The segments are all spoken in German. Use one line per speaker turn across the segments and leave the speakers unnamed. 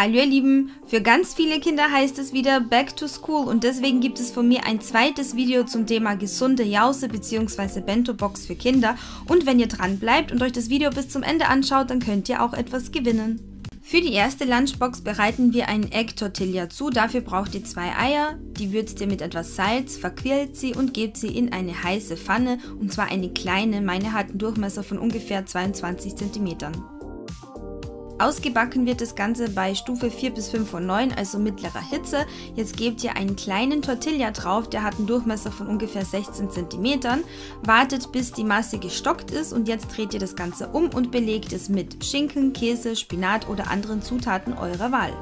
Hallo ihr Lieben, für ganz viele Kinder heißt es wieder Back to School und deswegen gibt es von mir ein zweites Video zum Thema gesunde Jause bzw. Bento-Box für Kinder und wenn ihr dran bleibt und euch das Video bis zum Ende anschaut, dann könnt ihr auch etwas gewinnen. Für die erste Lunchbox bereiten wir einen Egg Tortilla zu, dafür braucht ihr 2 Eier, die würzt ihr mit etwas Salz, verquirlt sie und gebt sie in eine heiße Pfanne und zwar eine kleine, meine hat einen Durchmesser von ungefähr 22 cm. Ausgebacken wird das Ganze bei Stufe 4 bis 5 von 9, also mittlerer Hitze. Jetzt gebt ihr einen kleinen Tortilla drauf, der hat einen Durchmesser von ungefähr 16 cm. Wartet bis die Masse gestockt ist und jetzt dreht ihr das Ganze um und belegt es mit Schinken, Käse, Spinat oder anderen Zutaten eurer Wahl.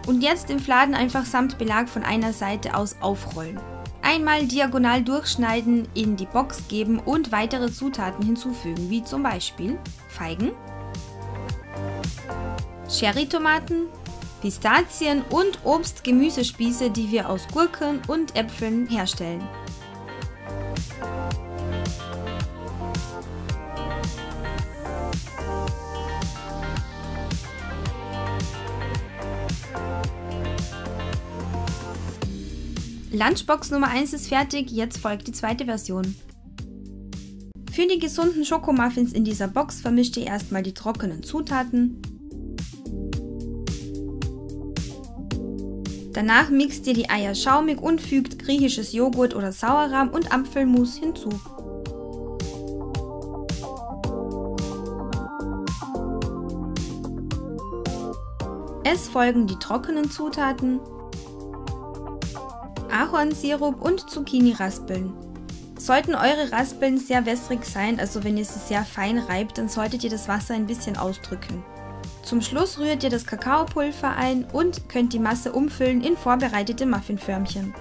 Und jetzt den Fladen einfach samt Belag von einer Seite aus aufrollen. Einmal diagonal durchschneiden, in die Box geben und weitere Zutaten hinzufügen, wie zum Beispiel Feigen, Cherrytomaten, Pistazien und Obst-Gemüsespieße, die wir aus Gurken und Äpfeln herstellen. Lunchbox Nummer 1 ist fertig, jetzt folgt die zweite Version. Für die gesunden Schokomuffins in dieser Box vermischt ihr erstmal die trockenen Zutaten. Danach mixt ihr die Eier schaumig und fügt griechisches Joghurt oder Sauerrahm und Apfelmus hinzu. Es folgen die trockenen Zutaten, Ahornsirup und Zucchini-Raspeln. Sollten eure Raspeln sehr wässrig sein, also wenn ihr sie sehr fein reibt, dann solltet ihr das Wasser ein bisschen ausdrücken. Zum Schluss rührt ihr das Kakaopulver ein und könnt die Masse umfüllen in vorbereitete Muffinförmchen.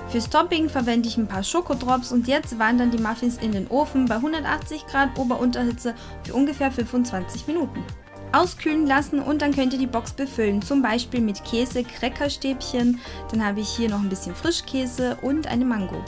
Fürs Topping verwende ich ein paar Schokodrops und jetzt wandern die Muffins in den Ofen bei 180 Grad Ober-Unterhitze für ungefähr 25 Minuten. Auskühlen lassen und dann könnt ihr die Box befüllen, zum Beispiel mit Käse, Crackerstäbchen, dann habe ich hier noch ein bisschen Frischkäse und eine Mango.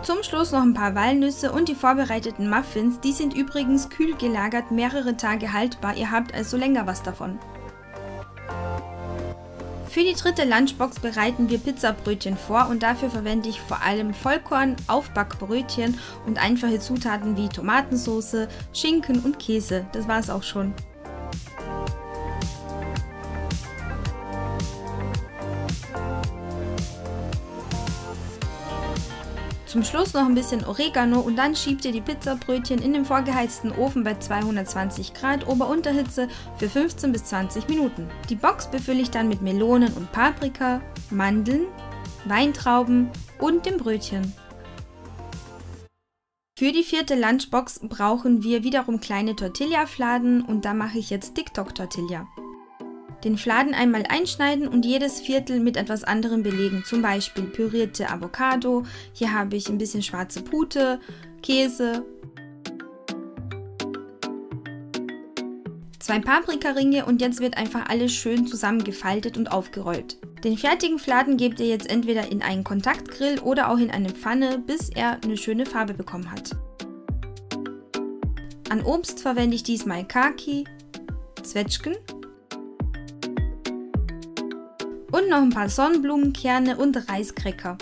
Zum Schluss noch ein paar Walnüsse und die vorbereiteten Muffins, die sind übrigens kühl gelagert, mehrere Tage haltbar, ihr habt also länger was davon. Für die dritte Lunchbox bereiten wir Pizzabrötchen vor und dafür verwende ich vor allem Vollkorn, Aufbackbrötchen und einfache Zutaten wie Tomatensauce, Schinken und Käse, das war's auch schon. Zum Schluss noch ein bisschen Oregano und dann schiebt ihr die Pizzabrötchen in den vorgeheizten Ofen bei 220 Grad Ober-Unterhitze für 15 bis 20 Minuten. Die Box befülle ich dann mit Melonen und Paprika, Mandeln, Weintrauben und dem Brötchen. Für die vierte Lunchbox brauchen wir wiederum kleine Tortilla-Fladen und da mache ich jetzt TikTok-Tortilla. Den Fladen einmal einschneiden und jedes Viertel mit etwas anderem belegen, zum Beispiel pürierte Avocado, hier habe ich ein bisschen schwarze Pute, Käse, 2 Paprikaringe und jetzt wird einfach alles schön zusammengefaltet und aufgerollt. Den fertigen Fladen gebt ihr jetzt entweder in einen Kontaktgrill oder auch in eine Pfanne, bis er eine schöne Farbe bekommen hat. An Obst verwende ich diesmal Kaki, Zwetschgen und noch ein paar Sonnenblumenkerne und Reiskräcker.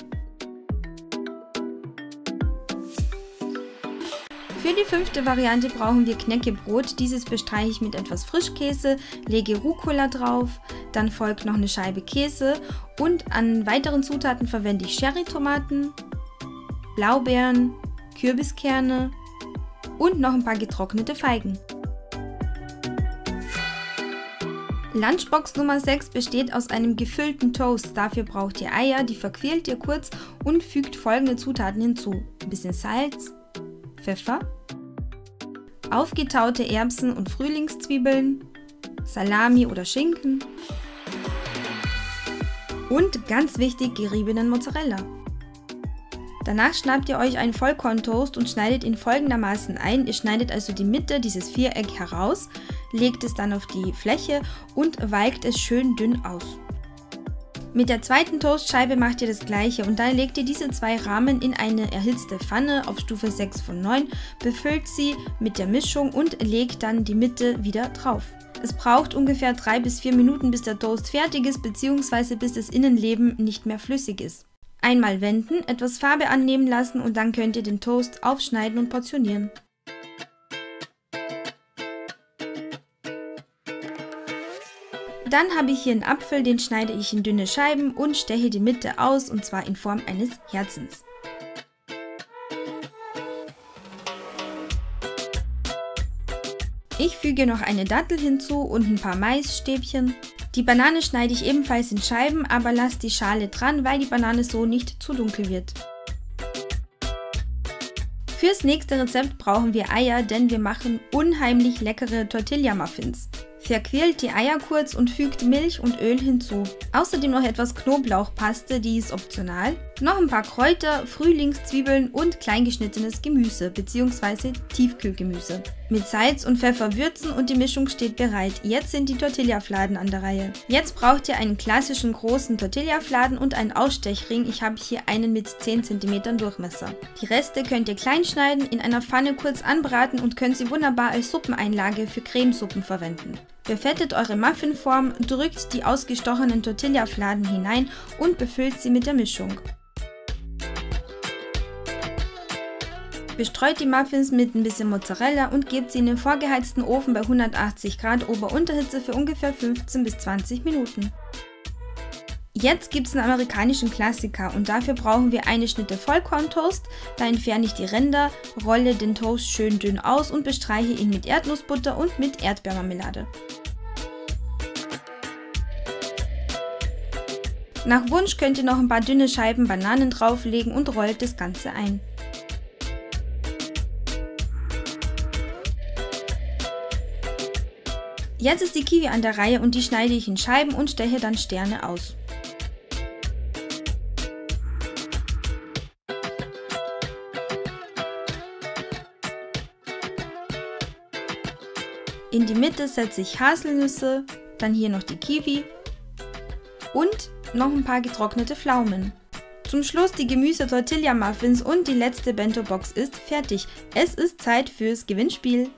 Für die fünfte Variante brauchen wir Knäckebrot. Dieses bestreiche ich mit etwas Frischkäse, lege Rucola drauf, dann folgt noch eine Scheibe Käse und an weiteren Zutaten verwende ich Cherrytomaten, Blaubeeren, Kürbiskerne und noch ein paar getrocknete Feigen. Lunchbox Nummer 6 besteht aus einem gefüllten Toast. Dafür braucht ihr Eier, die verquirlt ihr kurz und fügt folgende Zutaten hinzu. Ein bisschen Salz, Pfeffer, aufgetaute Erbsen und Frühlingszwiebeln, Salami oder Schinken und ganz wichtig geriebenen Mozzarella. Danach schnappt ihr euch einen Vollkorntoast und schneidet ihn folgendermaßen ein. Ihr schneidet also die Mitte dieses Viereck heraus, legt es dann auf die Fläche und walkt es schön dünn aus. Mit der zweiten Toastscheibe macht ihr das gleiche und dann legt ihr diese zwei Rahmen in eine erhitzte Pfanne auf Stufe 6 von 9, befüllt sie mit der Mischung und legt dann die Mitte wieder drauf. Es braucht ungefähr 3 bis 4 Minuten, bis der Toast fertig ist bzw. bis das Innenleben nicht mehr flüssig ist. Einmal wenden, etwas Farbe annehmen lassen und dann könnt ihr den Toast aufschneiden und portionieren. Dann habe ich hier einen Apfel, den schneide ich in dünne Scheiben und steche die Mitte aus, und zwar in Form eines Herzens. Ich füge noch eine Dattel hinzu und ein paar Maisstäbchen. Die Banane schneide ich ebenfalls in Scheiben, aber lasst die Schale dran, weil die Banane so nicht zu dunkel wird. Fürs nächste Rezept brauchen wir Eier, denn wir machen unheimlich leckere Tortilla-Muffins. Verquirlt die Eier kurz und fügt Milch und Öl hinzu. Außerdem noch etwas Knoblauchpaste, die ist optional. Noch ein paar Kräuter, Frühlingszwiebeln und kleingeschnittenes Gemüse bzw. Tiefkühlgemüse. Mit Salz und Pfeffer würzen und die Mischung steht bereit. Jetzt sind die Tortillafladen an der Reihe. Jetzt braucht ihr einen klassischen großen Tortillafladen und einen Ausstechring. Ich habe hier einen mit 10 cm Durchmesser. Die Reste könnt ihr klein schneiden, in einer Pfanne kurz anbraten und könnt sie wunderbar als Suppeneinlage für Cremesuppen verwenden. Befettet eure Muffinform, drückt die ausgestochenen Tortillafladen hinein und befüllt sie mit der Mischung. Bestreut die Muffins mit ein bisschen Mozzarella und gebt sie in den vorgeheizten Ofen bei 180 Grad Ober-Unterhitze für ungefähr 15 bis 20 Minuten. Jetzt gibt es einen amerikanischen Klassiker und dafür brauchen wir eine Schnitte Vollkorntoast. Da entferne ich die Ränder, rolle den Toast schön dünn aus und bestreiche ihn mit Erdnussbutter und mit Erdbeermarmelade. Nach Wunsch könnt ihr noch ein paar dünne Scheiben Bananen drauflegen und rollt das Ganze ein. Jetzt ist die Kiwi an der Reihe und die schneide ich in Scheiben und steche dann Sterne aus. In die Mitte setze ich Haselnüsse, dann hier noch die Kiwi und noch ein paar getrocknete Pflaumen. Zum Schluss die Gemüse-Tortilla-Muffins und die letzte Bento-Box ist fertig. Es ist Zeit fürs Gewinnspiel.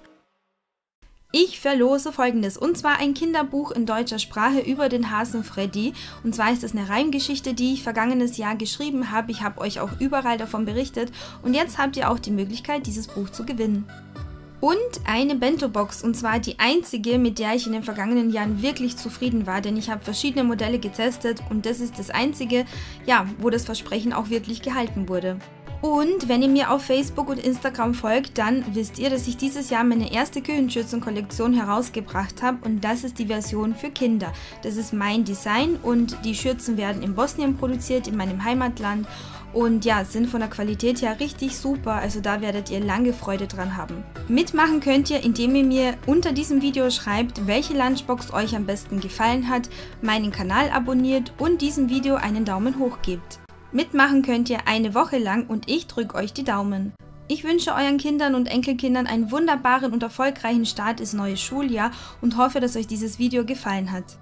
Ich verlose Folgendes, und zwar ein Kinderbuch in deutscher Sprache über den Hasen Freddy. Und zwar ist es eine Reimgeschichte, die ich vergangenes Jahr geschrieben habe. Ich habe euch auch überall davon berichtet und jetzt habt ihr auch die Möglichkeit, dieses Buch zu gewinnen. Und eine Bento-Box, und zwar die einzige, mit der ich in den vergangenen Jahren wirklich zufrieden war, denn ich habe verschiedene Modelle getestet und das ist das einzige, ja, wo das Versprechen auch wirklich gehalten wurde. Und wenn ihr mir auf Facebook und Instagram folgt, dann wisst ihr, dass ich dieses Jahr meine erste Küchenschürzen-Kollektion herausgebracht habe und das ist die Version für Kinder. Das ist mein Design und die Schürzen werden in Bosnien produziert, in meinem Heimatland und ja, sind von der Qualität her richtig super, also da werdet ihr lange Freude dran haben. Mitmachen könnt ihr, indem ihr mir unter diesem Video schreibt, welche Lunchbox euch am besten gefallen hat, meinen Kanal abonniert und diesem Video einen Daumen hoch gebt. Mitmachen könnt ihr eine Woche lang und ich drücke euch die Daumen. Ich wünsche euren Kindern und Enkelkindern einen wunderbaren und erfolgreichen Start ins neue Schuljahr und hoffe, dass euch dieses Video gefallen hat.